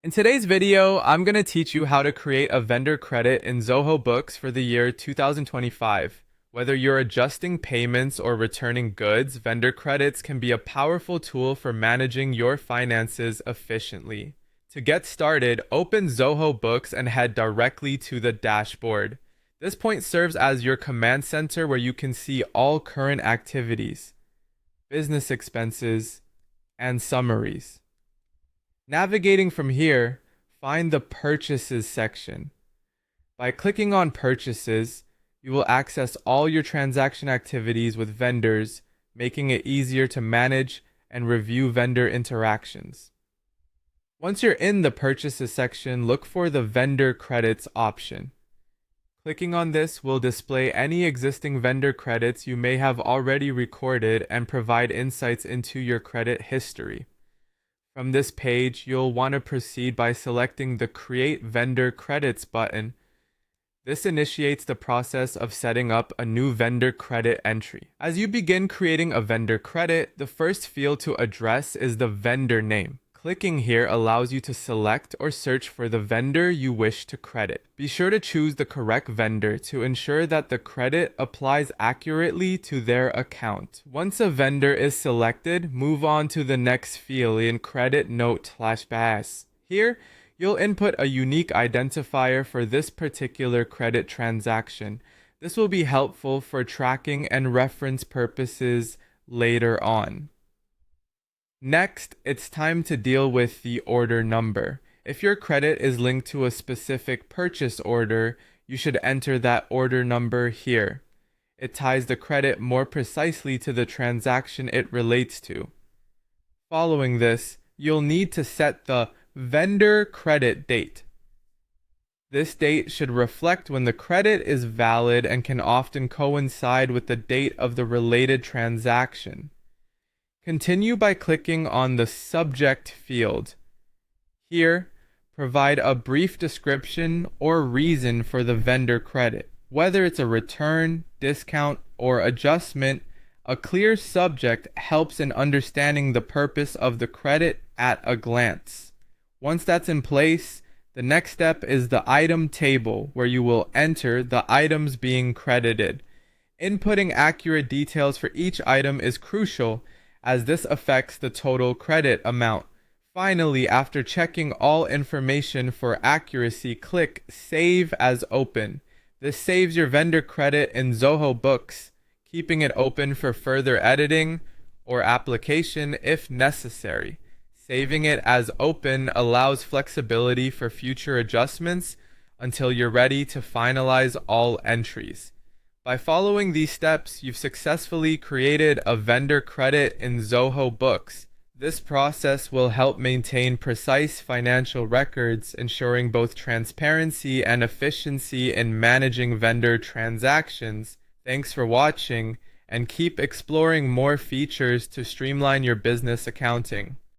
In today's video, I'm going to teach you how to create a vendor credit in Zoho Books for the year 2025. Whether you're adjusting payments or returning goods, vendor credits can be a powerful tool for managing your finances efficiently. To get started, open Zoho Books and head directly to the dashboard. This point serves as your command center where you can see all current activities, business expenses, and summaries. Navigating from here, find the Purchases section. By clicking on Purchases, you will access all your transaction activities with vendors, making it easier to manage and review vendor interactions. Once you're in the Purchases section, look for the Vendor Credits option. Clicking on this will display any existing vendor credits you may have already recorded and provide insights into your credit history. From this page, you'll want to proceed by selecting the Create Vendor Credits button. This initiates the process of setting up a new vendor credit entry. As you begin creating a vendor credit, the first field to address is the vendor name. Clicking here allows you to select or search for the vendor you wish to credit. Be sure to choose the correct vendor to ensure that the credit applies accurately to their account. Once a vendor is selected, move on to the next field in Credit Note/BAS. Here, you'll input a unique identifier for this particular credit transaction. This will be helpful for tracking and reference purposes later on. Next, it's time to deal with the order number. If your credit is linked to a specific purchase order, you should enter that order number here. It ties the credit more precisely to the transaction it relates to. Following this, you'll need to set the vendor credit date. This date should reflect when the credit is valid and can often coincide with the date of the related transaction. Continue by clicking on the Subject field. Here, provide a brief description or reason for the vendor credit. Whether it's a return, discount, or adjustment, a clear subject helps in understanding the purpose of the credit at a glance. Once that's in place, the next step is the item table, where you will enter the items being credited. Inputting accurate details for each item is crucial, as this affects the total credit amount. Finally, after checking all information for accuracy, click Save as Open. This saves your vendor credit in Zoho Books, keeping it open for further editing or application if necessary. Saving it as open allows flexibility for future adjustments until you're ready to finalize all entries. By following these steps, you've successfully created a vendor credit in Zoho Books. This process will help maintain precise financial records, ensuring both transparency and efficiency in managing vendor transactions. Thanks for watching, and keep exploring more features to streamline your business accounting.